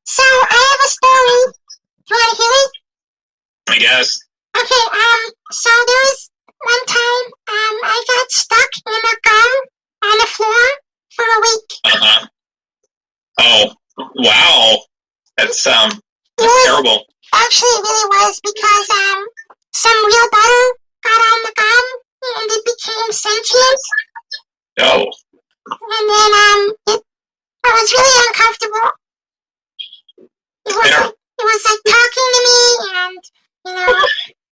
So, I have a story. Do you want to hear it? I guess. Okay, so there was one time, I got stuck in a gum on the floor for a week. Uh-huh. Oh, wow. That's terrible. Actually, it really was, because, some real butter got on the gum, and it became sentient. Oh. And then, I was really uncomfortable. It was like talking to me and,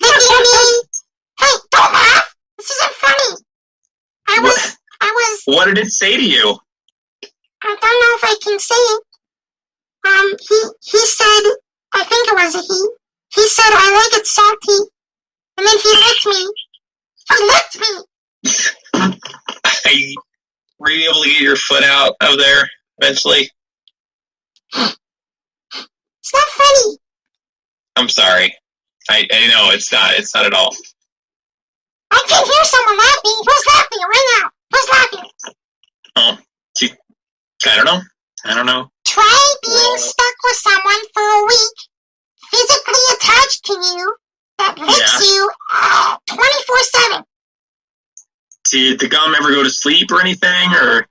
licking me. Hey, don't laugh! This isn't funny. I was... What did it say to you? I don't know if I can say it. He said, I think it was a he. He said, I like it salty. And then he licked me. He licked me! Were you able to get your foot out of there eventually? It's not funny. I'm sorry. I know it's not at all. I can hear someone laughing. Who's laughing right now? Who's laughing? Oh, I don't know. Try being stuck with someone for a week, physically attached to you, that licks you 24/7. Did the gum ever go to sleep or anything, or?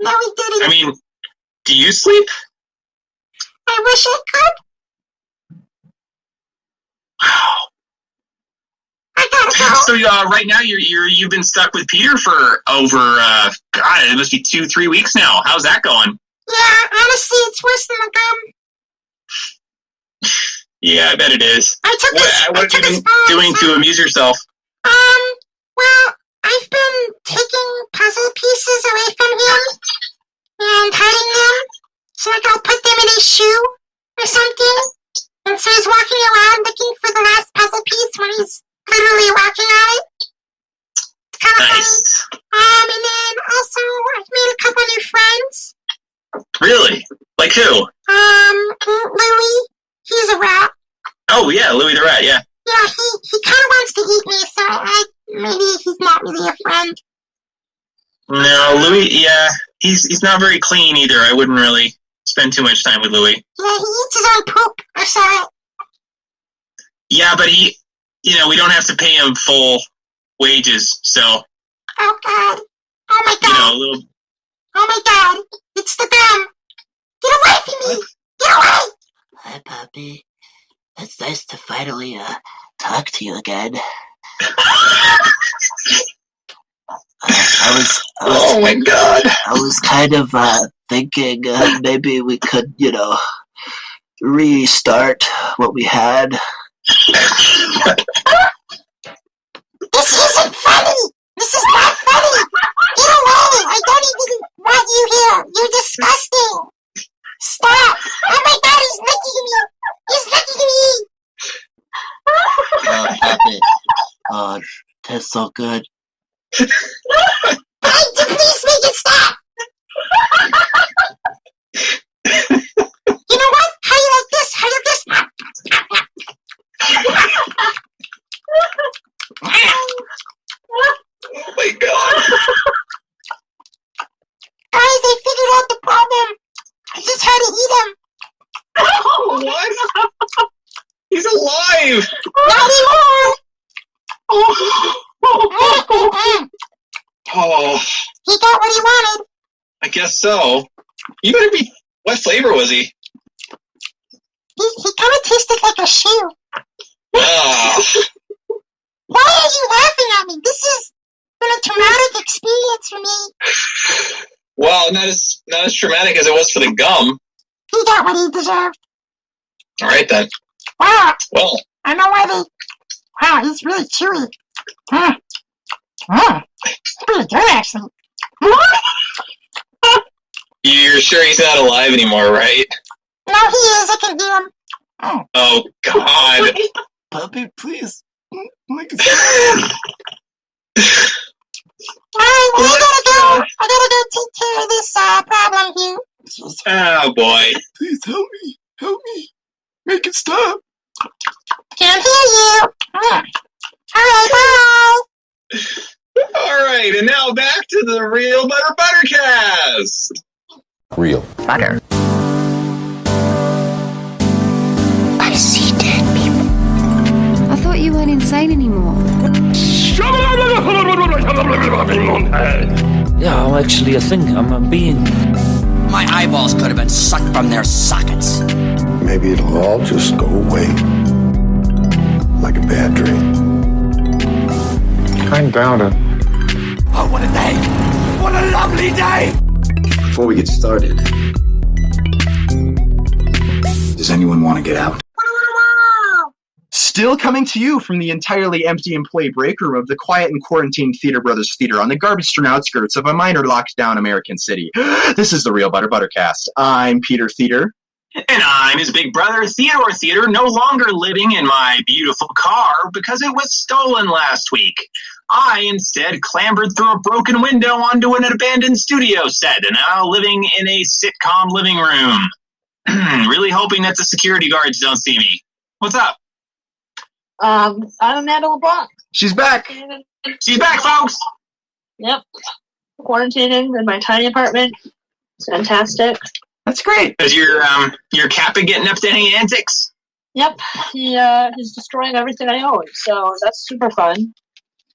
No, he didn't. I mean, do you sleep? I wish I could. Wow. I gotta go. So right now you've been stuck with Peter for over it must be 2-3 weeks now. How's that going? Yeah, honestly, it's worse than the gum. Yeah, I bet it is. What have you been doing to amuse yourself? Well, I've been taking puzzle pieces away from him and hiding them. So like I'll put them in his shoe or something. And so he's walking around looking for the last puzzle piece when he's literally walking on it. It's kind of nice. funny. And then also I've made a couple new friends. Really? Like who? Louie. He's a rat. Oh yeah, Louie the rat, yeah. Yeah, he kind of wants to eat me, so maybe he's not really a friend. No, Louie, yeah, he's not very clean either. I wouldn't really spend too much time with Louie. Yeah, he eats his own poop. I saw it. Yeah, but we don't have to pay him full wages, so. Oh God! Oh my God! Oh my God! It's the gum! Get away from me! Get away! Hi, Puppy. It's nice to finally talk to you again. Oh my God! I was kind of thinking maybe we could, restart what we had. This isn't funny! This is not funny! Get away! I don't even want you here! You're disgusting! Stop! Oh my God, he's licking me! He's licking me! Oh, Puppy. Oh, that's so good. Hey, please make it stop! You know what? How you like this? How you like this? Oh my God! Guys, I figured out the problem. I just had to eat him. What? He's alive! Not anymore! Oh. He got what he wanted. I guess so. You better be... What flavor was he? He kind of tasted like a shoe. Oh. Why are you laughing at me? This has been a traumatic experience for me. Well, not as traumatic as it was for the gum. He got what he deserved. All right, then. Wow. Well. I know why they... Wow, he's really chewy. It's pretty good, actually. You're sure he's not alive anymore, right? No, he is. I can hear him. Oh, God. Puppy, please. Alright, well, I gotta go take care of this problem here. Oh, boy. Please help me. Help me. Make it stop. Can't hear you. Alright, bye. Alright, and now back to the Real Butter Buttercast. Real Butter pain anymore. Yeah, I'm actually a thing. I'm a being. My eyeballs could have been sucked from their sockets. Maybe it'll all just go away. Like a bad dream. I doubt it. Oh, what a day! What a lovely day! Before we get started, does anyone want to get out? Still coming to you from the entirely empty employee break room of the quiet and quarantined Theater Brothers Theater on the garbage-strewn outskirts of a minor locked-down American city. This is the Real Butter Buttercast. I'm Peter Theater. And I'm his big brother, Theodore Theater, no longer living in my beautiful car because it was stolen last week. I instead clambered through a broken window onto an abandoned studio set and now living in a sitcom living room. Really hoping that the security guards don't see me. What's up? I'm Amanda LeBlanc. She's back. She's back, folks. Yep. Quarantining in my tiny apartment. It's fantastic. That's great. Is your Kappa getting up to any antics? Yep. He's destroying everything I own, so that's super fun.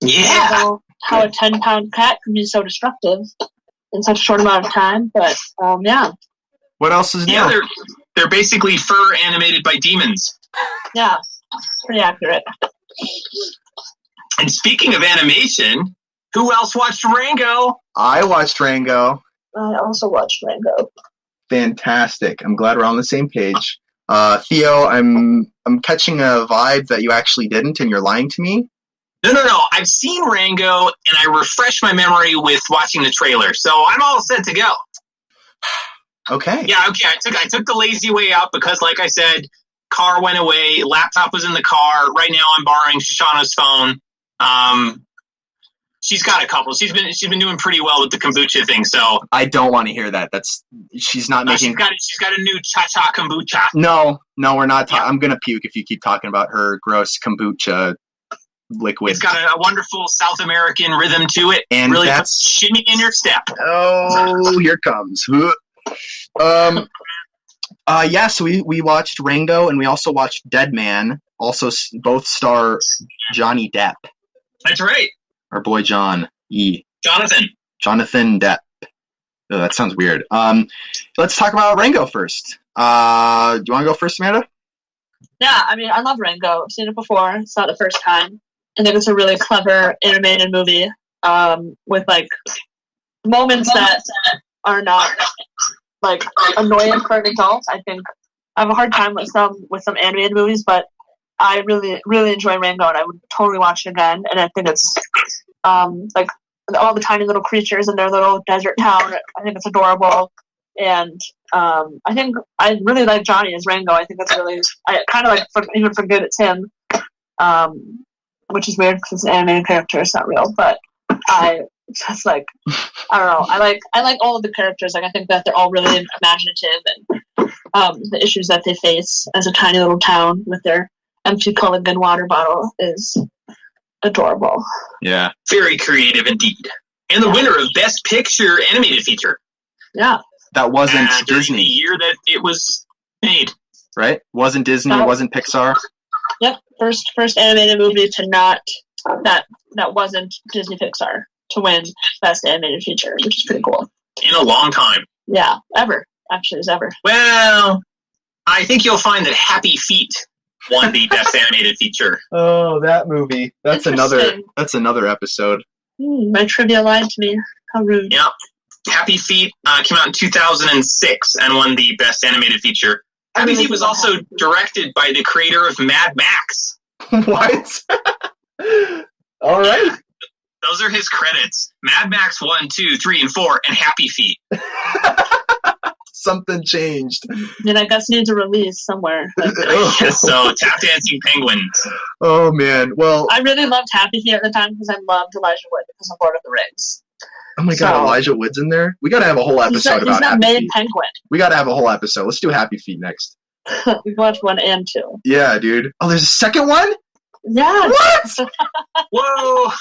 Yeah. I don't know how a 10-pound cat can be so destructive in such a short amount of time, but yeah. What else is new? Yeah, they're basically fur animated by demons. Yeah. Pretty accurate. And speaking of animation, who else watched Rango? I watched Rango. I also watched Rango. Fantastic. I'm glad we're on the same page. Theo, I'm catching a vibe that you actually didn't, and you're lying to me. No. I've seen Rango, and I refreshed my memory with watching the trailer, so I'm all set to go. Okay. Yeah, okay. I took the lazy way out because, like I said, car went away. Laptop was in the car. Right now, I'm borrowing Shoshanna's phone. She's got a couple. She's been doing pretty well with the kombucha thing. So I don't want to hear that. She's not making. She's got a new cha-cha kombucha. No, we're not. I'm gonna puke if you keep talking about her gross kombucha liquid. It's got a wonderful South American rhythm to it. And really that's shimmy in your step. Oh, here comes. Yeah, so we watched Rango, and we also watched Dead Man. Also, both star Johnny Depp. That's right. Our boy John E. Jonathan Depp. Oh, that sounds weird. Let's talk about Rango first. Do you want to go first, Amanda? Yeah, I mean, I love Rango. I've seen it before. It's not the first time. I think it's a really clever animated movie with, like, moments that are not, like, annoying for an adult. I think I have a hard time with some animated movies, but I really, really enjoy Rango, and I would totally watch it again. And I think it's, like, all the tiny little creatures in their little desert town. I think it's adorable. And I think I really like Johnny as Rango. I think that's really, I kind of like, even forget it's him, which is weird because it's an animated character. It's not real, but I just like, I don't know. I like all of the characters. Like, I think that they're all really imaginative, and the issues that they face as a tiny little town with their empty Culligan water bottle is adorable. Yeah. Very creative indeed. And the winner of Best Picture Animated Feature. Yeah. That wasn't Disney. The year that it was made. Right? Wasn't Disney, it wasn't Pixar. Yep. First animated movie to not, that wasn't Disney Pixar to win Best Animated Feature, which is pretty cool. In a long time. Yeah. Ever. Actually, is ever. Well, I think you'll find that Happy Feet won the Best Animated Feature. Oh, that movie. That's another episode. My trivia lied to me. How rude. Yep. Happy Feet came out in 2006 and won the Best Animated Feature. Happy Feet was also directed by the creator of Mad Max. What? All right. Yeah, those are his credits. Mad Max 1, 2, 3, and 4, and Happy Feet. Something changed. Then I guess needs a release somewhere. Yes, so Tap Dancing Penguins. Oh, man. Well, I really loved Happy Feet at the time because I loved Elijah Wood because of Lord of the Rings. Oh my God, Elijah Wood's in there? We gotta have a whole episode about Happy Feet. He's not main penguin. We gotta have a whole episode. Let's do Happy Feet next. We've watched 1 and 2. Yeah, dude. Oh, there's a second one? Yeah. What? Whoa.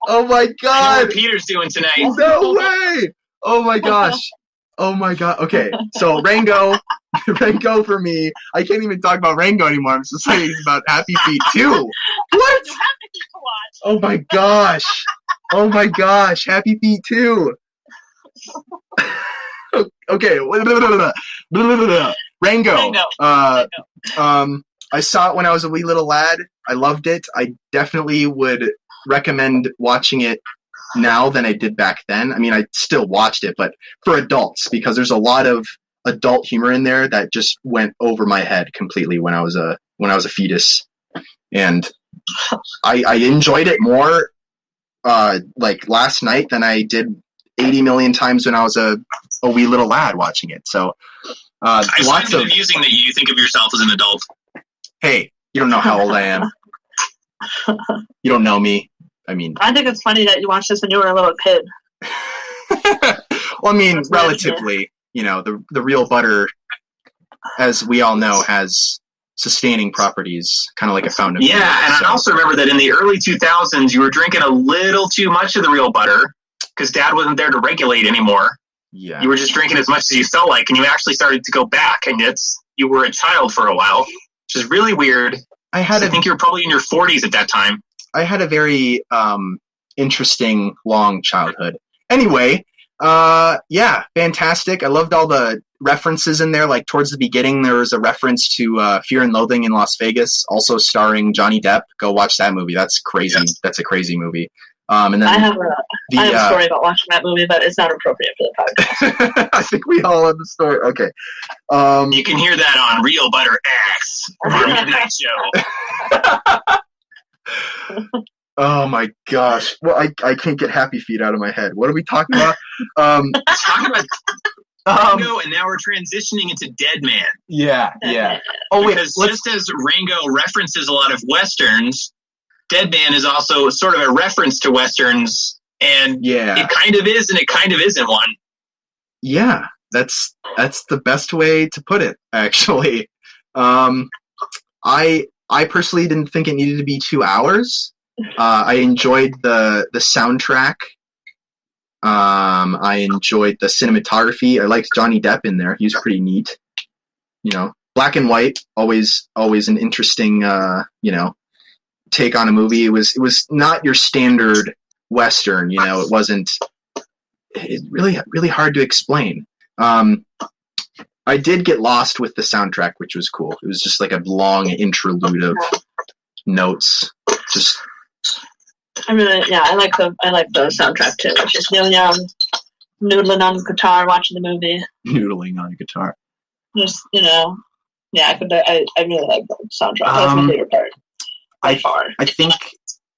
Oh my God. I know what Peter's doing tonight. No way. Oh my gosh. Oh my God. Okay, so Rango, Rango for me. I can't even talk about Rango anymore. I'm so excited about Happy Feet 2. What? You have to watch. Oh my gosh. Oh my gosh. Happy Feet 2. Okay. Rango. I saw it when I was a wee little lad. I loved it. I definitely would recommend watching it now than I did back then. I mean, I still watched it, but for adults, because there's a lot of adult humor in there that just went over my head completely when I was a fetus, and I enjoyed it more like last night than I did 80 million times when I was a wee little lad watching it. So I find it amusing that you think of yourself as an adult. Hey, you don't know how old I am. You don't know me. I mean, I think it's funny that you watched this when you were a little kid. Well, I mean, relatively, you know, the real butter, as we all know, has sustaining properties, kind of like a fountain. Yeah, and I also remember that in the early 2000s, you were drinking a little too much of the real butter because Dad wasn't there to regulate anymore. Yeah, you were just drinking as much as you felt like, and you actually started to go back, and you were a child for a while, which is really weird. I think you were probably in your 40s at that time. I had a very interesting, long childhood. Anyway, yeah, fantastic. I loved all the references in there. Like towards the beginning, there was a reference to Fear and Loathing in Las Vegas, also starring Johnny Depp. Go watch that movie. That's crazy. Yes. That's a crazy movie. And then I have a story about watching that movie, but it's not appropriate for the podcast. I think we all have the story. Okay. You can hear that on Real Butter X, our midnight show. Oh my gosh. Well, I can't get Happy Feet out of my head. What are we talking about? Talking about Rango, and now we're transitioning into Dead Man. Yeah. Oh, wait. Just as Rango references a lot of Westerns, Dead Man is also sort of a reference to Westerns, and it kind of is and it kind of isn't one. Yeah, that's the best way to put it, actually. I personally didn't think it needed to be 2 hours. I enjoyed the soundtrack. I enjoyed the cinematography. I liked Johnny Depp in there. He was pretty neat. You know, black and white, always an interesting, take on a movie. It was not your standard Western. You know, it's really hard to explain. I did get lost with the soundtrack, which was cool. It was just like a long interlude of notes. Just I like the soundtrack too. It's just Neil Young noodling on the guitar, watching the movie. Noodling on the guitar. Just I really like the soundtrack. That's my favorite part by far. I think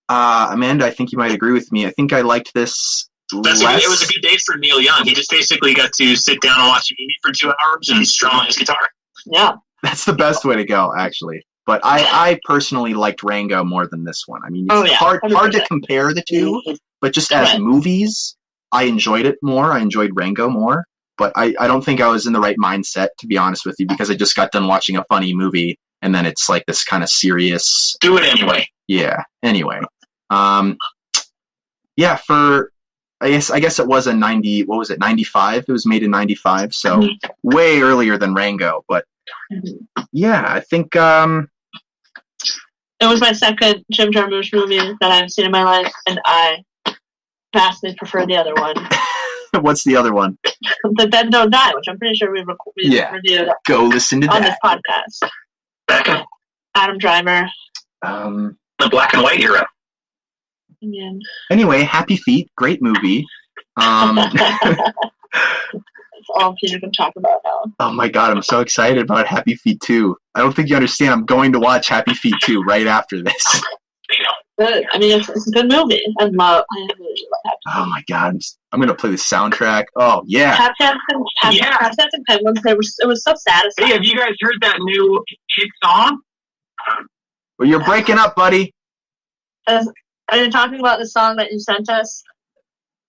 Amanda, I think you might agree with me. I think I liked this. It was a good day for Neil Young. He just basically got to sit down and watch a movie for 2 hours and strum on his guitar. Yeah, that's the best way to go, actually. But I personally liked Rango more than this one. I mean, it's hard to compare the two, but just as movies, I enjoyed it more. I enjoyed Rango more. But I don't think I was in the right mindset, to be honest with you, because I just got done watching a funny movie, and then it's like this kind of serious... Do it anyway. Yeah, anyway. I guess it was a 95? It was made in 95, so way earlier than Rango. But yeah, I think... It was my second Jim Jarmusch movie that I've seen in my life, and I vastly prefer the other one. What's the other one? The Dead Don't Die, which I'm pretty sure we reviewed. Go listen to on that. On this podcast. Adam Driver. The black and white era. Yeah. Anyway, Happy Feet, great movie. That's all Peter can talk about now. Oh my god, I'm so excited about Happy Feet 2. I don't think you understand. I'm going to watch Happy Feet 2 right after this. Good. I mean, it's a good movie. I really like Happy Feet. Oh my god, I'm going to play the soundtrack. Oh, yeah. Tap Dance and Penguins, it was so satisfying. Hey, have you guys heard that new hit song? Well, you're breaking up, buddy. Are you talking about the song that you sent us?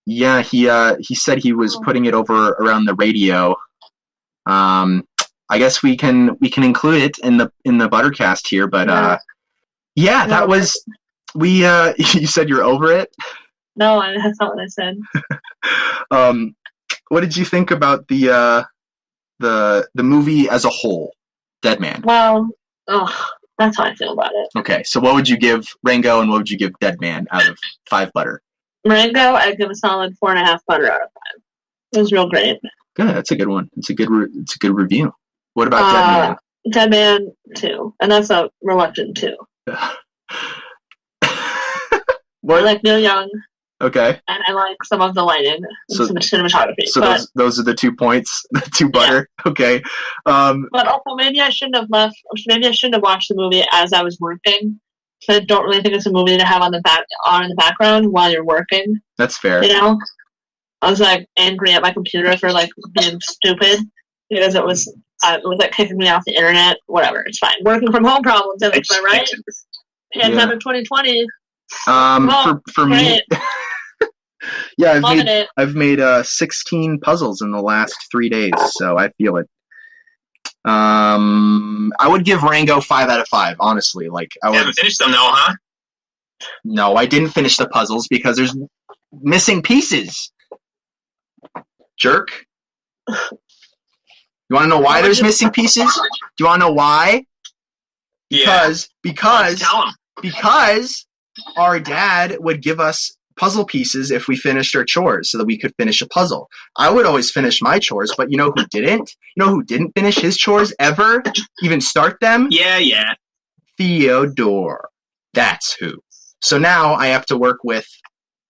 Yeah, he said he was putting it over around the radio. I guess we can include it in the Buttercast here, but that was you said you're over it? No, that's not what I said. What did you think about the the movie as a whole, Dead Man. Well, that's how I feel about it. Okay, so what would you give Rango and what would you give Dead Man out of 5 butter? Rango, I'd give a solid 4.5 butter out of 5. It was real great. Good, that's a good one. It's a good review. What about Dead Man? Dead Man 2, and that's a reluctant 2. What? I like Neil Young. Okay. And I like some of the lighting and some cinematography. So those are the 2 points, the 2 butter. Yeah. Okay. But also maybe I shouldn't have watched the movie as I was working. So I don't really think it's a movie to have on in the background while you're working. That's fair. You know? I was like angry at my computer for like being stupid because it was like kicking me off the internet. Whatever, it's fine. Working from home problems, am I right? Pandemic 2020. For me, yeah, I've made 16 puzzles in the last 3 days, so I feel it. I would give Rango 5 out of 5. Honestly, like I haven't finished them though, huh? No, I didn't finish the puzzles because there's missing pieces. Jerk. You want to know why there's missing pieces? Do you want to know why? Because our dad would give us puzzle pieces if we finished our chores so that we could finish a puzzle. I would always finish my chores, but you know who didn't? You know who didn't finish his chores ever? Even start them? Yeah. Theodore. That's who. So now I have to work with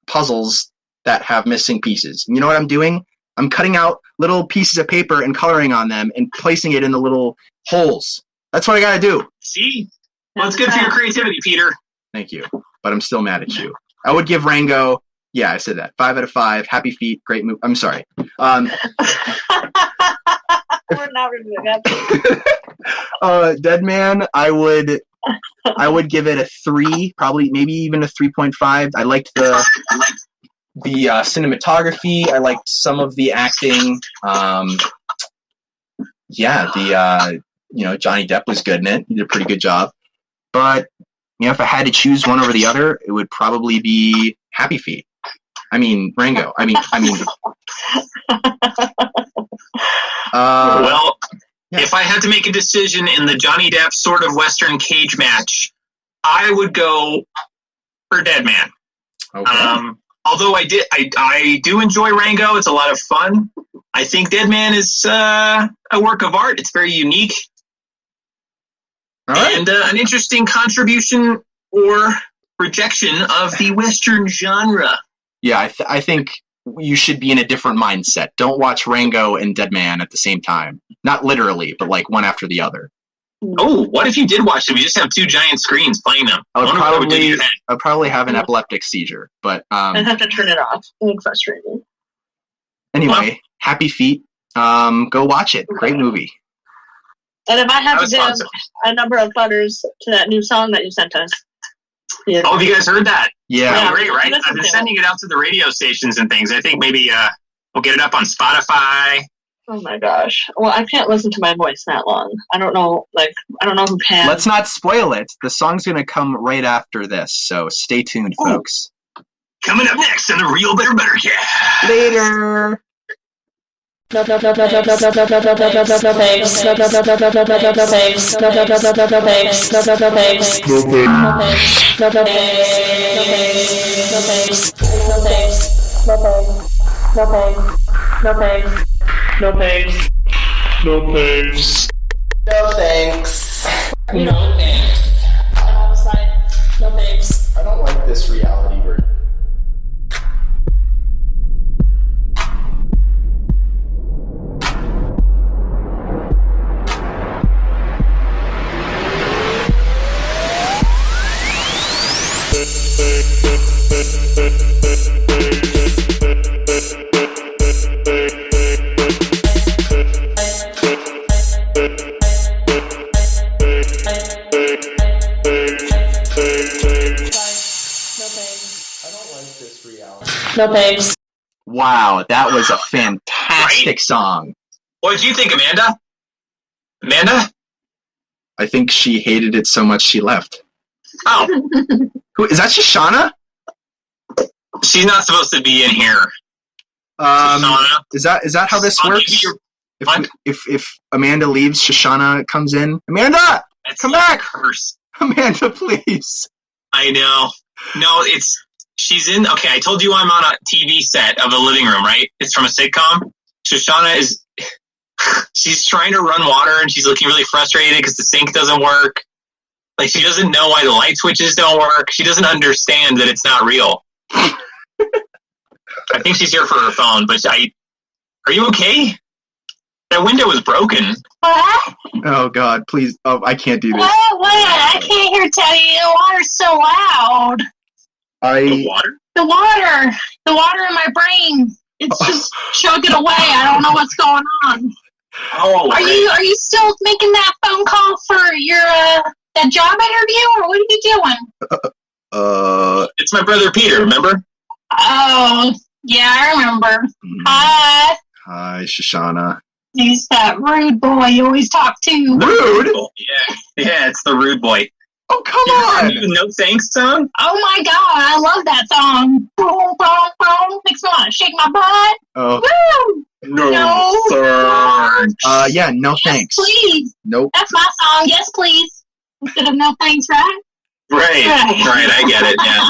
puzzles that have missing pieces. You know what I'm doing? I'm cutting out little pieces of paper and coloring on them and placing it in the little holes. That's what I gotta do. See? Well, it's good for your creativity, Peter. Thank you. But I'm still mad at you. I would give Rango, yeah, I said that. 5 out of 5. Happy feet. Great move. I'm sorry. We're not reviewing that. Dead Man, I would give it a 3, probably maybe even a 3.5. I liked the cinematography. I liked some of the acting. Johnny Depp was good in it. He did a pretty good job. But if I had to choose one over the other, it would probably be Happy Feet. I mean, Rango. If I had to make a decision in the Johnny Depp sort of Western cage match, I would go for Dead Man. Okay. Although I do enjoy Rango. It's a lot of fun. I think Dead Man is a work of art. It's very unique. All right. And an interesting contribution or rejection of the Western genre. Yeah, I think you should be in a different mindset. Don't watch Rango and Dead Man at the same time. Not literally, but like one after the other. Oh, what if you did watch them? You just have 2 giant screens playing them. I'd probably have an epileptic seizure, but I'd have to turn it off. It would frustrate me. Anyway, Happy Feet. Go watch it. Great movie. And if I have to give a number of butters to that new song that you sent us. Yeah. Oh, have you guys heard that? Yeah. Great, right? I've been sending it out to the radio stations and things. I think maybe we'll get it up on Spotify. Oh my gosh. Well, I can't listen to my voice that long. I don't know who can. Let's not spoil it. The song's going to come right after this, so stay tuned, folks. Coming up next on the Real Butter Buttercast. Later. No thanks. I was like, no thanks. I don't like this reality version. No thanks. Wow, that was a fantastic song. What did you think, Amanda? Amanda? I think she hated it so much she left. Oh. Who is that? Shoshanna? She's not supposed to be in here. Is that how this works? If Amanda leaves, Shoshanna comes in. Amanda, come back. Curse. Amanda, please. I know. No, she's in. Okay, I told you I'm on a TV set of a living room, right? It's from a sitcom. Shoshanna is. She's trying to run water and she's looking really frustrated because the sink doesn't work. Like, she doesn't know why the light switches don't work. She doesn't understand that it's not real. I think she's here for her phone, but are you okay? That window is broken. What? Oh, God, please. Oh, I can't do this. What? I can't hear tell you. The water's so loud. The water? The water in my brain. It's just chugging away. I don't know what's going on. Oh, are you still making that phone call for your that job interview, or what are you doing? It's my brother Peter, remember? Oh, yeah, I remember. Hi. Hi, Shoshanna. He's that rude boy you always talk to. Rude? Yeah, it's the rude boy. Oh, come on. You No Thanks song? Oh my God, I love that song. Boom, boom, boom. Makes me want to shake my butt. Oh. Woo! No thanks. Yeah, no thanks. Yes, please. Nope. That's my song. Yes, please. Instead of no thanks, right? Right, I get it, yeah.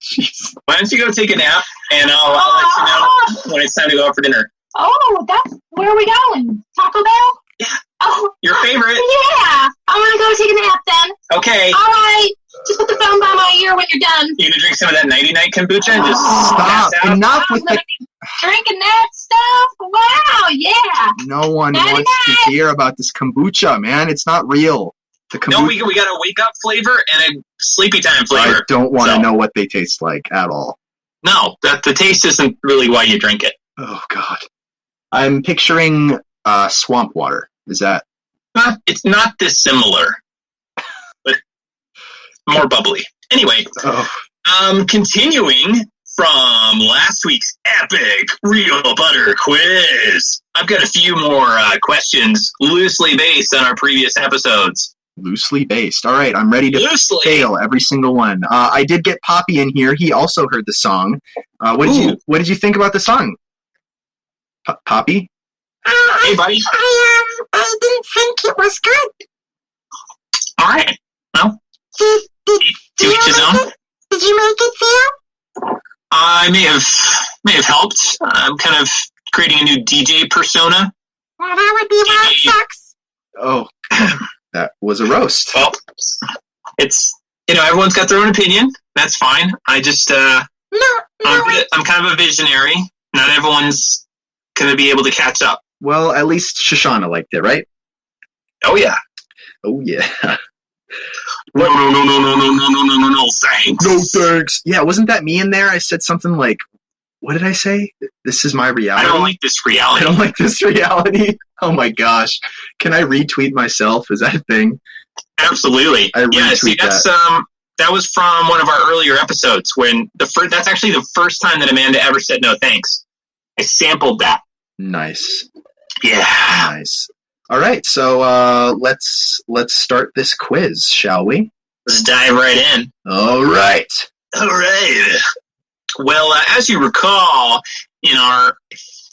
Jeez. Why don't you go take a nap, and I'll let you know when it's time to go out for dinner. Oh, where are we going? Taco Bell? Yeah. Oh, your favorite. Yeah. I'm going to go take a nap then. Okay. All right. Just put the phone by my ear when you're done. You gonna drink some of that nighty-night kombucha and just Stop. pass out? Enough with the... Drinking that stuff? Wow, yeah. No one wants to hear about this kombucha, man. It's not real. The kombucha... No, we got a wake-up flavor and a sleepy time flavor. I don't want to know what they taste like at all. No, the taste isn't really why you drink it. Oh, God. I'm picturing swamp water. Is that... It's not dissimilar, but more bubbly. Anyway, continuing from last week's epic Real Butter quiz, I've got a few more questions loosely based on our previous episodes. Loosely based. All right, I'm ready to fail every single one. I did get Poppy in here. He also heard the song. What did you think about the song? Poppy? Hey, buddy. I didn't think it was good. All right. Well, to each his own. Did you make it feel? I may have helped. I'm kind of creating a new DJ persona. Well, that would be why it sucks. Oh, that was a roast. Well, it's, everyone's got their own opinion. That's fine. I just, I'm kind of a visionary. Not everyone's going to be able to catch up. Well, at least Shoshanna liked it, right? Oh, yeah. Oh, yeah. No, thanks. No, thanks. Yeah, wasn't that me in there? I said something like, what did I say? This is my reality? I don't like this reality. I don't like this reality? Oh, my gosh. Can I retweet myself? Is that a thing? Absolutely. I retweet that. That was from one of our earlier episodes when that's actually the first time that Amanda ever said no thanks. I sampled that. Nice. Yeah. Nice. All right, so let's start this quiz, shall we? Let's dive right in. All right. Well, as you recall, in our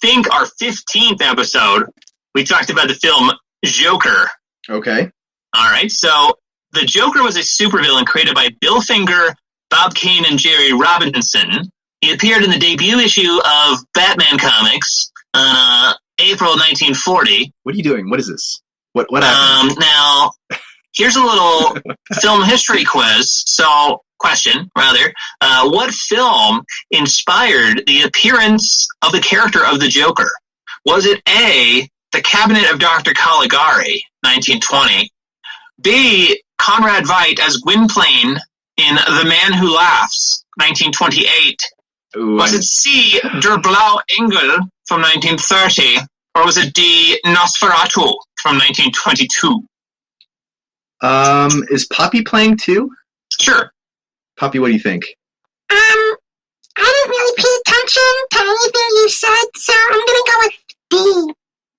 15th episode, we talked about the film Joker. Okay. All right, so the Joker was a supervillain created by Bill Finger, Bob Kane, and Jerry Robinson. He appeared in the debut issue of Batman Comics, April 1940. What are you doing? What is this? What happened? Now, here's a little film history quiz. So, question, rather. What film inspired the appearance of the character of the Joker? Was it A, The Cabinet of Dr. Caligari, 1920? B, Conrad Veidt as Gwynplaine in The Man Who Laughs, 1928? Was it C, Der Blaue Engel from 1930? Or was it D, Nosferatu from 1922? Is Poppy playing too? Sure. Poppy, what do you think? I didn't really pay attention to anything you said, so I'm gonna go with D.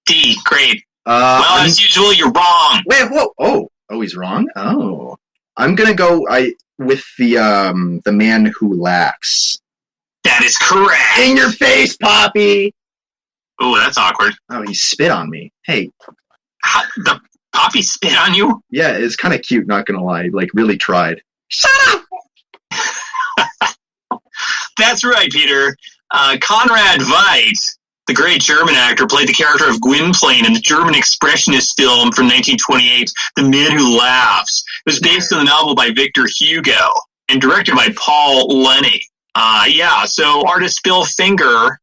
D, great. Well, as usual, you're wrong. Wait, whoa. Oh, he's wrong? Oh. I'm gonna go with the Man Who Laughs. That is correct. In your face, Poppy! Oh, that's awkward. Oh, he spit on me. Hey. The Poppy spit on you? Yeah, it's kind of cute, not gonna lie. Like, really tried. Shut up! That's right, Peter. Conrad Veidt, the great German actor, played the character of Gwynplaine in the German expressionist film from 1928, The Man Who Laughs. It was based on the novel by Victor Hugo and directed by Paul Lenny. So artist Bill Finger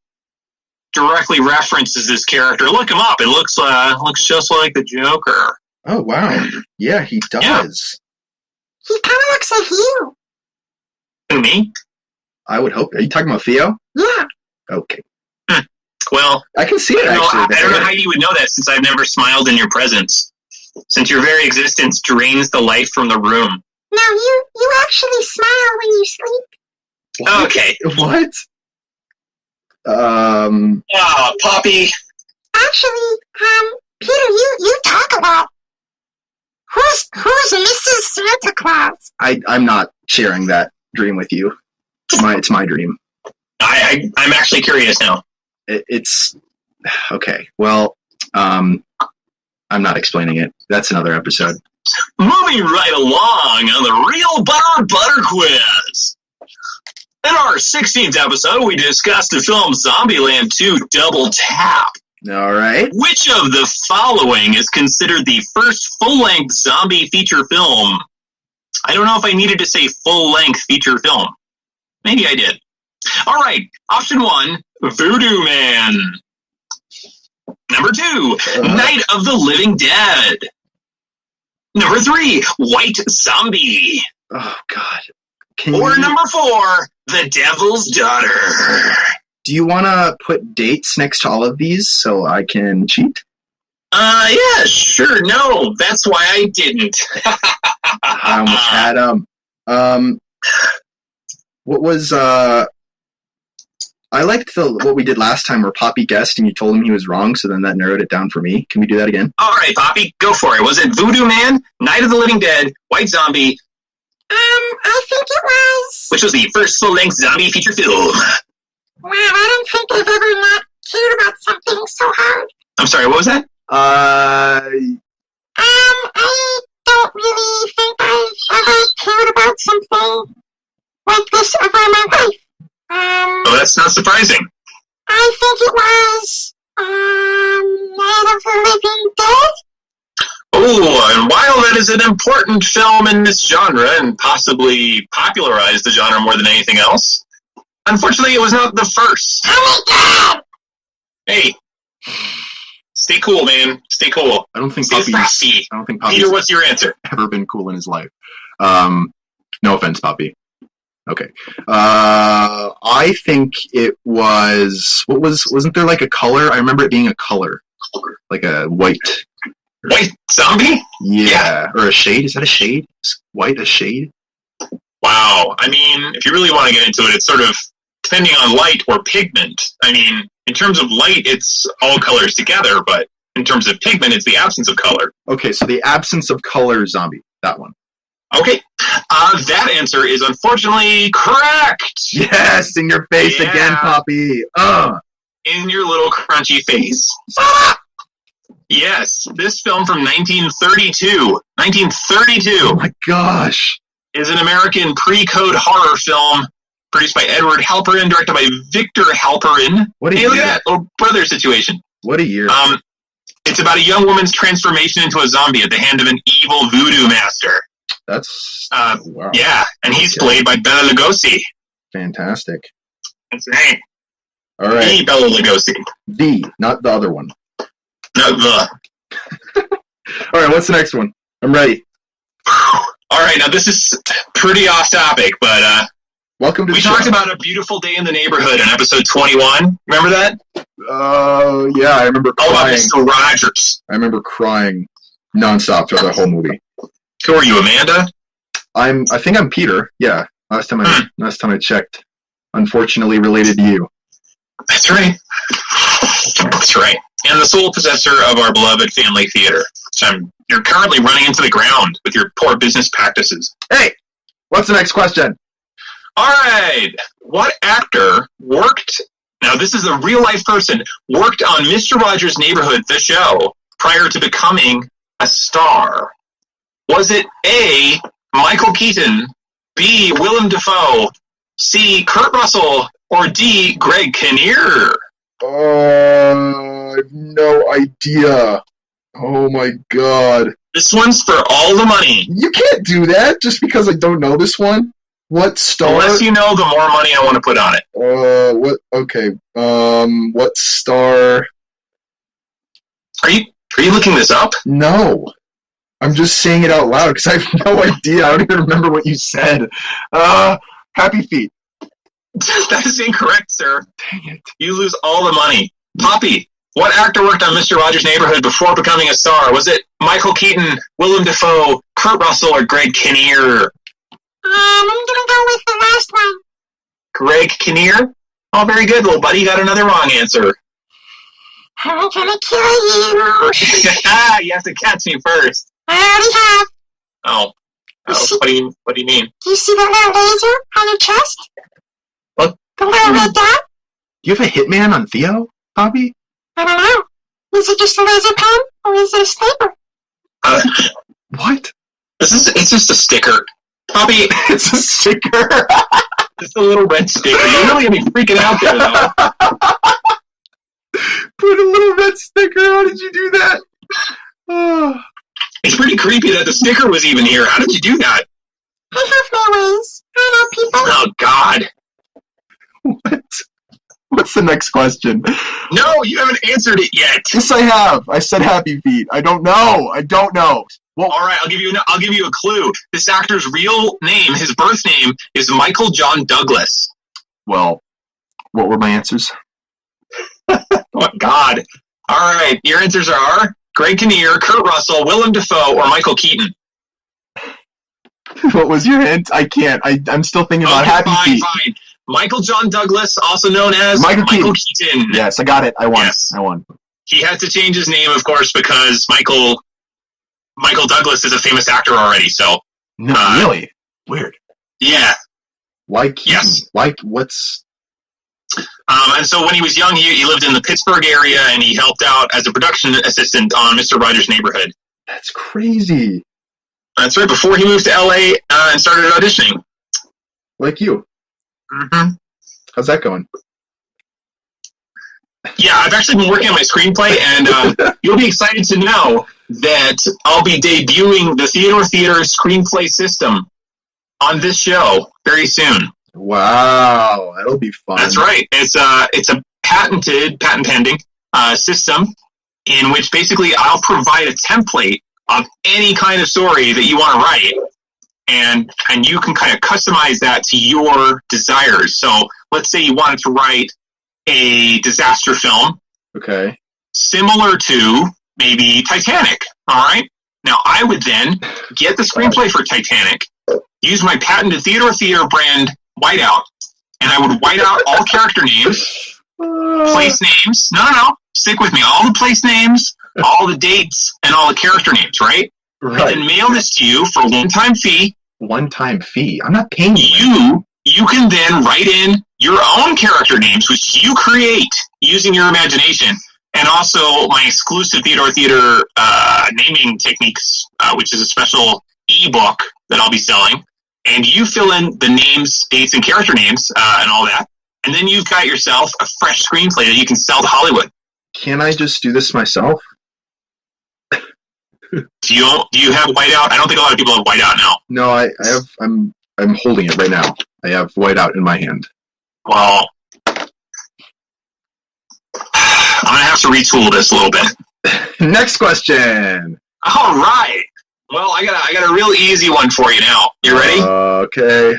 directly references this character. Look him up. It looks just like the Joker. Oh, wow. Yeah, he does. Yeah. He kind of looks like you. Who, me? I would hope. Are you talking about Theo? Yeah. Okay. Well, I can see it, actually. I don't know how you would know that since I've never smiled in your presence. Since your very existence drains the life from the room. No, you actually smile when you sleep. What? Okay. What? Poppy. Actually, Peter, you talk a lot. Who's Mrs. Santa Claus? I'm not sharing that dream with you. It's my dream. I'm actually curious now. It's okay. Well, I'm not explaining it. That's another episode. Moving right along on the Real Butter Quiz. In our 16th episode, we discussed the film Zombieland 2 Double Tap. All right. Which of the following is considered the first full-length zombie feature film? I don't know if I needed to say full-length feature film. Maybe I did. All right. Option 1, Voodoo Man. Number 2, Night of the Living Dead. Number 3, White Zombie. Oh, God. Number 4, The Devil's Daughter. Do you want to put dates next to all of these so I can cheat? Yeah, sure. No, that's why I didn't. I almost had what was I liked what we did last time where Poppy guessed and you told him he was wrong, so then that narrowed it down for me. Can we do that again? All right, Poppy, go for it. Was it Voodoo Man, Night of the Living Dead, White Zombie? I think it was. Which was the first full-length zombie feature film? Wow, I don't think I've ever not cared about something so hard. I'm sorry, what was that? I don't really think I've ever cared about something like this ever in my life. Oh, that's not surprising. I think it was, Night of the Living Dead. Oh, and while that is an important film in this genre and possibly popularized the genre more than anything else, unfortunately it was not the first. Oh my God! Hey, stay cool, man. Stay cool. I don't think Stay frosty. Peter, what's your answer? Ever been cool in his life. No offense, Poppy. Okay. I think it was, wasn't there like a color? I remember it being a color. Like a white. White zombie? Yeah. Or a shade. Is that a shade? Is white a shade? Wow. I mean, if you really want to get into it, it's sort of depending on light or pigment. I mean, in terms of light, it's all colors together, but in terms of pigment, it's the absence of color. Okay, so the absence of color zombie. That one. Okay. That answer is unfortunately correct. Yes, in your face again, Poppy. In your little crunchy face. Yes, this film from 1932. 1932. Oh my gosh. Is an American pre-code horror film produced by Edward Halperin, directed by Victor Halperin. What a look at that little brother situation. What a year. It's about a young woman's transformation into a zombie at the hand of an evil voodoo master. That's wow. Yeah, and he's played by Bela Lugosi. Fantastic. That's right. All right. The Bela Lugosi. The, not the other one. Not the. All right, what's the next one? I'm ready. All right, now this is pretty off topic, but welcome to the show. We talked about A Beautiful Day in the Neighborhood in episode 21. Remember that? Yeah, I remember crying. Oh, Mr. Rogers. I remember crying nonstop throughout that whole movie. Who are you, Amanda? I think I'm Peter. Yeah, last time I checked. Unfortunately related to you. That's right. That's right. And the sole possessor of our beloved family theater. You're currently running into the ground with your poor business practices. Hey, what's the next question? All right. What actor worked Now, this is a real-life person, worked on Mr. Rogers' Neighborhood, the show, prior to becoming a star. Was it A, Michael Keaton, B, Willem Dafoe, C, Kurt Russell, or D, Greg Kinnear? I have no idea. Oh my god. This one's for all the money. You can't do that just because I don't know this one. What star? The less you know, the more money I want to put on it. What? Okay. What star? Are you looking this up? No. I'm just saying it out loud because I have no idea. I don't even remember what you said. Happy Feet. That is incorrect, sir. Dang it. You lose all the money. Poppy, what actor worked on Mr. Rogers' Neighborhood before becoming a star? Was it Michael Keaton, Willem Dafoe, Kurt Russell, or Greg Kinnear? I'm gonna go with the last one. Greg Kinnear? Oh, very good, little buddy. You got another wrong answer. I'm gonna kill you. You have to catch me first. I already have. Oh. What do you mean? Do you see that little laser on your chest? What? The little red dot? Do you have a hitman on Theo, Poppy? I don't know. Is it just a laser pen, or is it a sniper? What? It's just a sticker. Poppy, It's a sticker. just a little red sticker. You're really gonna be freaking out there, though. Put a little red sticker. How did you do that? Oh. It's pretty creepy that the sticker was even here. How did you do that? I have my ways. I know people. Oh, God. What? What's the next question? No, you haven't answered it yet. Yes, I have. I said Happy Feet. I don't know. Well, All right, I'll give you a clue. This actor's real name, his birth name, is Michael John Douglas. well, what were my answers? Oh, God. All right, your answers are Greg Kinnear, Kurt Russell, Willem Dafoe, or Michael Keaton. What was your hint? I can't. I'm still thinking about Happy Feet. Fine. Michael John Douglas, also known as Michael Keaton. Yes, I got it. I won. Yes. I won. He had to change his name, of course, because Michael Douglas is a famous actor already. So No, really? Weird. yeah. Why Keaton? Yes. Why? What's? And so when he was young, he lived in the Pittsburgh area, and he helped out as a production assistant on Mr. Rogers' Neighborhood. That's crazy. That's right, before he moved to LA and started auditioning. Like you. Mm-hmm. How's that going? Yeah, I've actually been working on my screenplay, and you'll be excited to know that I'll be debuting the Theater screenplay system on this show very soon. Wow, that'll be fun. That's right. It's a patent pending system in which basically I'll provide a template of any kind of story that you want to write, and you can kind of customize that to your desires. So let's say you wanted to write a disaster film, Okay. similar to maybe Titanic. All right. Now I would then get the screenplay for Titanic, use my patented Theater brand whiteout, and I would white out all character names, place names. No. Stick with me. All the place names, all the dates, and all the character names, right? Right. And then mail this to you for a one-time fee. One-time fee. I'm not paying you. You can then write in your own character names, which you create using your imagination, and also my exclusive theater naming techniques, which is a special ebook that I'll be selling. And you fill in the names, dates, and character names, and all that. And then you've got yourself a fresh screenplay that you can sell to Hollywood. Can I just do this myself? Do you have whiteout? I don't think a lot of people have whiteout now. No, I have. I'm holding it right now. I have whiteout in my hand. Well, I'm gonna have to retool this a little bit. Next question. All right. Well, I got a real easy one for you now. You ready? Okay.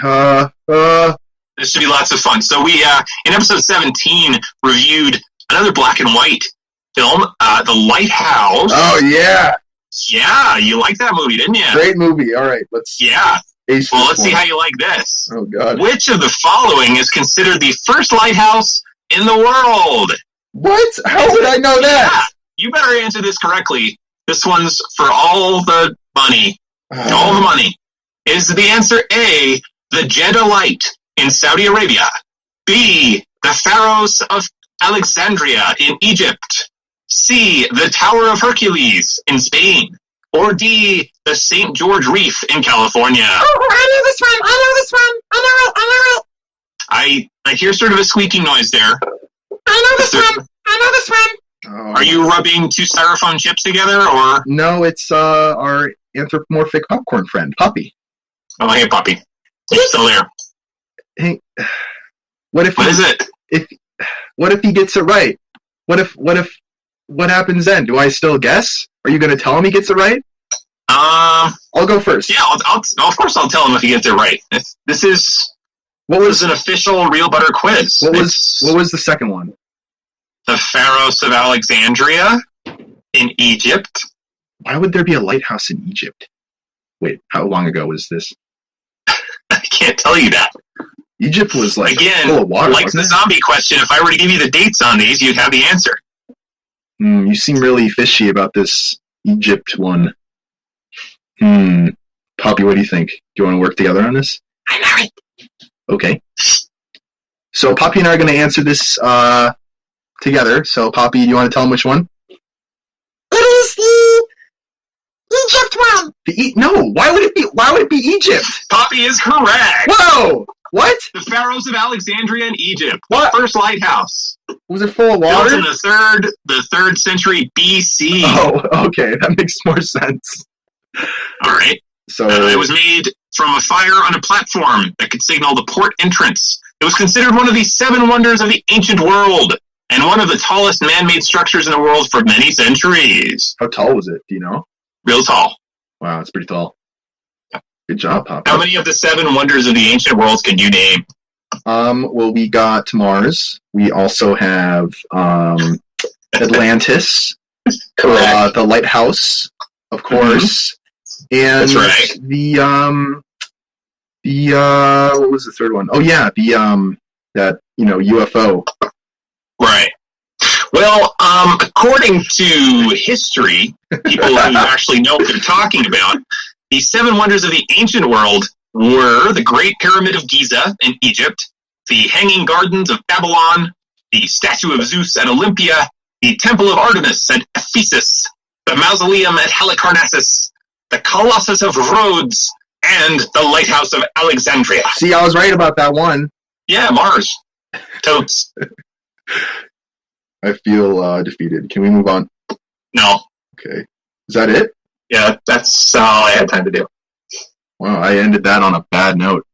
This should be lots of fun. So we, in episode 17, reviewed another black and white film, The Lighthouse. Oh yeah. Yeah, you liked that movie, didn't you? Great movie. All right, let's. Yeah. Ace Well, this let's one. see how you like this. Oh God. Which of the following is considered the first lighthouse in the world? What? How would I know that? Yeah, you better answer this correctly. This one's for all the money. All the money. Is the answer A, the Jeddah Light in Saudi Arabia? B, the Pharaohs of Alexandria in Egypt? C, the Tower of Hercules in Spain? Or D, the St. George Reef in California? Oh, I know this one. I know it. I hear sort of a squeaking noise there. I know this one. Oh. Are you rubbing two styrofoam chips together, or? No, it's our anthropomorphic popcorn friend, Poppy. Oh, hey, Poppy. He's still there. Hey, what is it? What if he gets it right? What happens then? Do I still guess? Are you going to tell him he gets it right? I'll go first. Yeah, of course I'll tell him if he gets it right. This is an official Real Butter quiz. What was the second one? The Pharaohs of Alexandria in Egypt. Why would there be a lighthouse in Egypt? Wait, how long ago was this? I can't tell you that. Egypt was full of water. Like the zombie question, if I were to give you the dates on these, you'd have the answer. You seem really fishy about this Egypt one. Poppy, what do you think? Do you want to work together on this? I know it. Okay. So Poppy and I are going to answer this together. So Poppy, do you want to tell them which one? It is the Egypt one. No, why would it be Egypt? Poppy is correct. Whoa! What? The Pharaohs of Alexandria in Egypt. What? The first lighthouse. Was it full of water? Built in the third century BC. Oh, okay, that makes more sense. All right. So it was made from a fire on a platform that could signal the port entrance. It was considered one of the 7 wonders of the ancient world and one of the tallest man-made structures in the world for many centuries. How tall was it? Do you know? Real tall. Wow, it's pretty tall. Good job, Poppy. How many of the 7 wonders of the ancient world can you name? Well, we got Mars. We also have Atlantis. Correct. The lighthouse, of course. And that's right. The what was the third one? Oh yeah, that UFO. Right. Well, according to history, people who actually know what they're talking about, the 7 wonders of the ancient world were the Great Pyramid of Giza in Egypt, the Hanging Gardens of Babylon, the Statue of Zeus at Olympia, the Temple of Artemis at Ephesus, the Mausoleum at Halicarnassus, the Colossus of Rhodes, and the Lighthouse of Alexandria. See, I was right about that one. Yeah, Mars. Totes. I feel defeated. Can we move on? No. Okay. Is that it? Yeah, that's all I had time to do. Wow, I ended that on a bad note.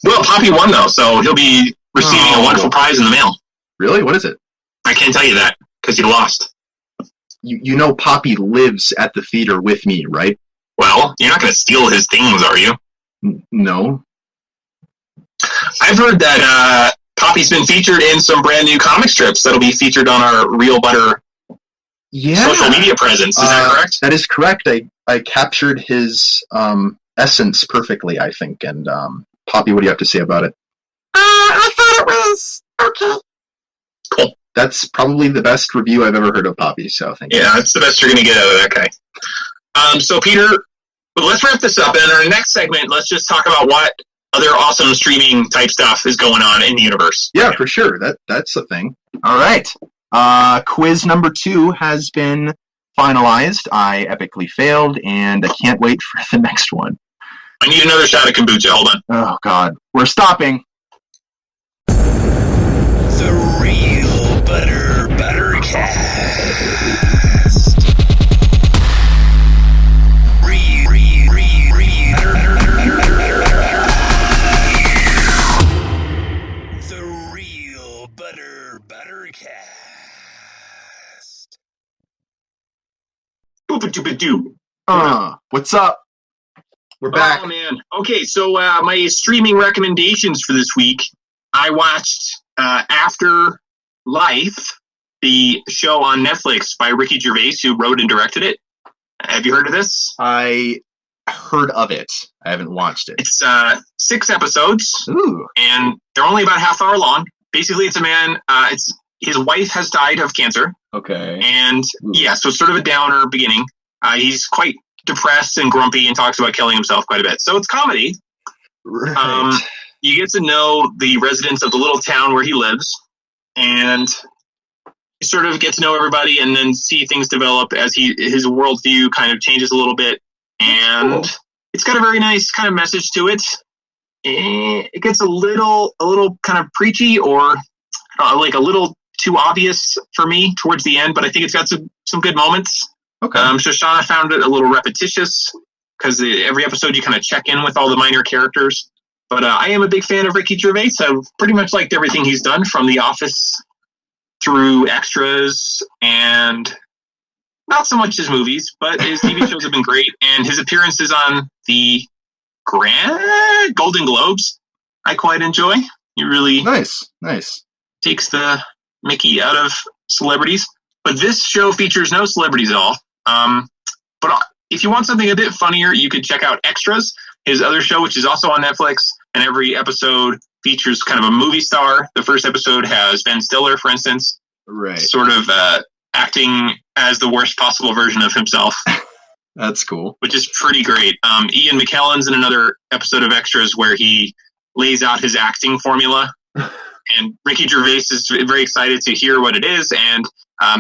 Well, Poppy won, though, so he'll be receiving a wonderful prize in the mail. Really? What is it? I can't tell you that, because you lost. You know Poppy lives at the theater with me, right? Well, you're not going to steal his things, are you? No. I've heard that Poppy's been featured in some brand new comic strips that'll be featured on our Real Butter social media presence. Is that correct? That is correct. I captured his essence perfectly, I think. And Poppy, what do you have to say about it? I thought it was okay. Cool. That's probably the best review I've ever heard of Poppy, so thank you. Yeah, that's the best you're going to get out of that guy. So, Peter, let's wrap this up. And in our next segment, let's just talk about what other awesome streaming type stuff is going on in the universe. Yeah, for sure. That's the thing. All right. Quiz number 2 has been finalized. I epically failed, and I can't wait for the next one. I need another shot of kombucha. Hold on. Oh, God. We're stopping. The Real Butter Buttercast. The Real Butter Buttercast. Boop-a-doop-a-doo. What's up? We're back. Oh, man. Okay, so my streaming recommendations for this week, I watched After Life, the show on Netflix by Ricky Gervais, who wrote and directed it. Have you heard of this? I heard of it. I haven't watched it. It's 6 episodes. Ooh. And they're only about half hour long. Basically, it's a man, his wife has died of cancer. Okay. And, yeah, so it's sort of a downer beginning. He's quite depressed and grumpy and talks about killing himself quite a bit. So it's comedy. Right. You get to know the residents of the little town where he lives. and you sort of get to know everybody and then see things develop as his worldview kind of changes a little bit. And it's got a very nice kind of message to it. It gets a little kind of preachy or like a little too obvious for me towards the end, but I think it's got some good moments. Okay. Shoshanna found it a little repetitious because every episode you kind of check in with all the minor characters. But I am a big fan of Ricky Gervais. I've pretty much liked everything he's done from The Office through Extras, and not so much his movies, but his TV shows have been great. And his appearances on the Golden Globes, I quite enjoy. He really nice takes the Mickey out of celebrities. But this show features no celebrities at all. But if you want something a bit funnier, you could check out Extras, his other show, which is also on Netflix. And every episode features kind of a movie star. The first episode has Ben Stiller, for instance, right, sort of acting as the worst possible version of himself. That's cool. Which is pretty great. Ian McKellen's in another episode of Extras where he lays out his acting formula. And Ricky Gervais is very excited to hear what it is. And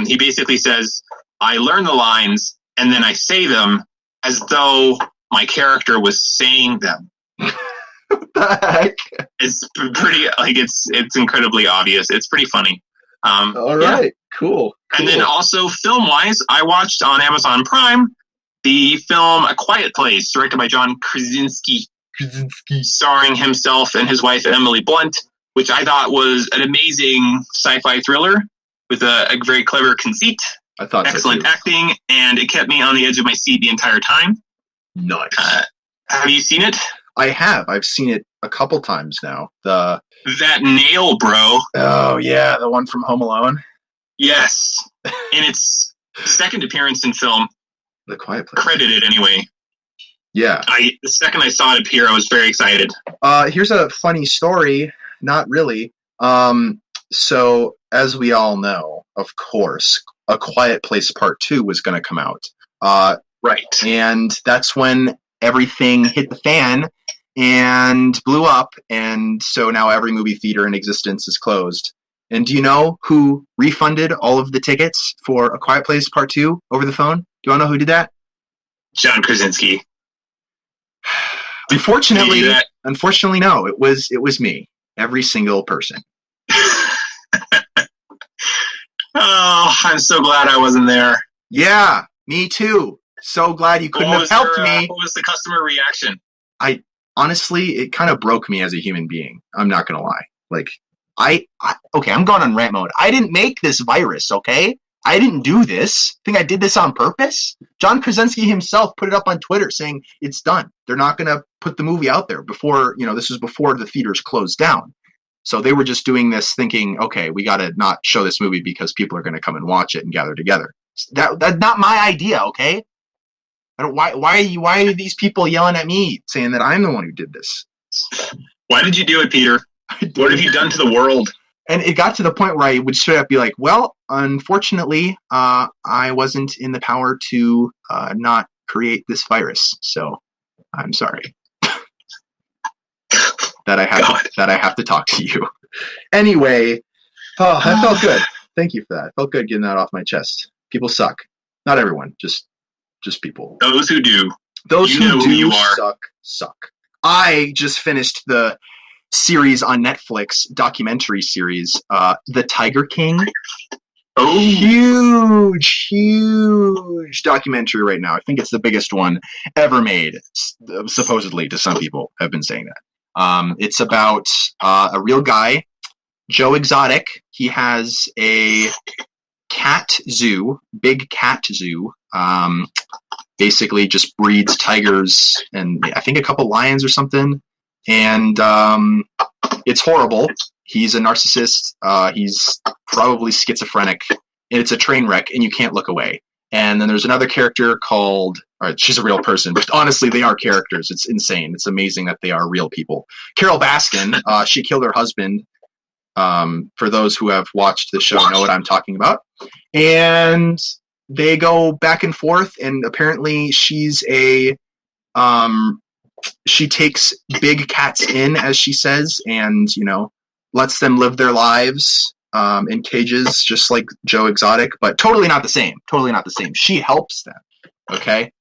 he basically says, I learn the lines and then I say them as though my character was saying them. What the heck? It's pretty, like, it's incredibly obvious. It's pretty funny. All right, yeah. Cool. And then also film-wise, I watched on Amazon Prime the film A Quiet Place, directed by John Krasinski, starring himself and his wife Emily Blunt, which I thought was an amazing sci-fi thriller with a very clever conceit. I thought excellent acting, and it kept me on the edge of my seat the entire time. Nice. Have you seen it? I have. I've seen it a couple times now. That nail, bro. Oh, yeah, the one from Home Alone? Yes. In its second appearance in film. The Quiet Place. Credited, anyway. Yeah. The second I saw it appear, I was very excited. Here's a funny story. Not really. So, as we all know, of course, A Quiet Place Part 2 was going to come out. Right. And that's when everything hit the fan and blew up, and so now every movie theater in existence is closed. And do you know who refunded all of the tickets for A Quiet Place Part 2 over the phone? Do you want to know who did that? John Krasinski. Unfortunately, no. It was me. Every single person. Oh, I'm so glad I wasn't there. Yeah, me too. So glad you couldn't have helped me. What was the customer reaction? Honestly, it kind of broke me as a human being. I'm not going to lie. Like, okay, I'm going on rant mode. I didn't make this virus, okay? I didn't do this. Think I did this on purpose? John Krasinski himself put it up on Twitter saying it's done. They're not going to put the movie out there before, this was before the theaters closed down. So they were just doing this thinking, okay, we got to not show this movie because people are going to come and watch it and gather together. That's not my idea, okay? Why are these people yelling at me saying that I'm the one who did this? Why did you do it, Peter? What have you done to the world? And it got to the point where I would straight up be like, well, unfortunately, I wasn't in the power to not create this virus. So I'm sorry that I have to talk to you. Anyway, that felt good. Thank you for that. It felt good getting that off my chest. People suck. Not everyone, just people. Those who do. Those who do suck. I just finished the series on Netflix, documentary series, The Tiger King. Oh, huge documentary right now. I think it's the biggest one ever made, supposedly, to some people have been saying that. It's about a real guy, Joe Exotic. He has a cat zoo, big cat zoo. Basically just breeds tigers and I think a couple lions or something. And it's horrible. He's a narcissist. He's probably schizophrenic. And it's a train wreck, and you can't look away. And then there's another character called... All right, she's a real person, but honestly, they are characters. It's insane. It's amazing that they are real people. Carol Baskin, she killed her husband. For those who have watched the show know what I'm talking about. And they go back and forth, and apparently she's a... she takes big cats in, as she says, and, lets them live their lives. in cages, just like Joe Exotic, but totally not the same. Totally not the same. She helps them. Okay.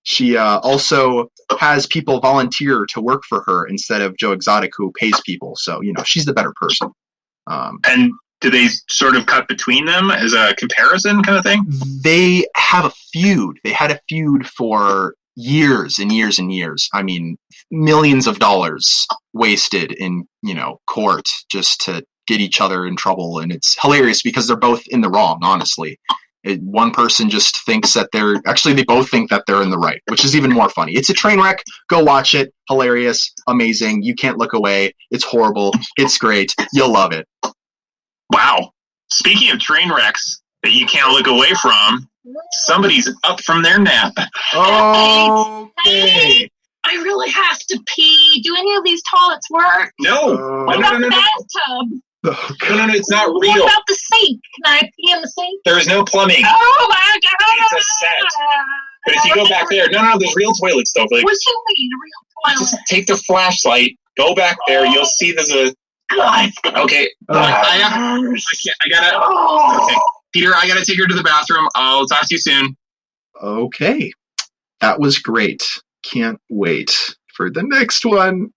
She also has people volunteer to work for her instead of Joe Exotic, who pays people. So, she's the better person. And do they sort of cut between them as a comparison kind of thing? They have a feud. They had a feud for years and years and years. I mean, millions of dollars wasted in, court just to get each other in trouble. And it's hilarious because they're both in the wrong, honestly. One person just thinks that they both think that they're in the right, which is even more funny. It's a train wreck. Go watch it. Hilarious. Amazing. You can't look away. It's horrible. It's great. You'll love it. Wow. Speaking of train wrecks that you can't look away from, somebody's up from their nap. Okay. I really have to pee. Do any of these toilets work? No. What about the bathtub? No, it's not real. What about the sink? Can I pee in the sink? There's no plumbing. Oh my god! It's a set. But if you go back there, no, there's real toilets though. Like, what you mean, a real toilet? just take the flashlight, go back there, you'll see there's a... God. Okay. I gotta... Okay. Peter, I gotta take her to the bathroom. I'll talk to you soon. Okay. That was great. Can't wait for the next one.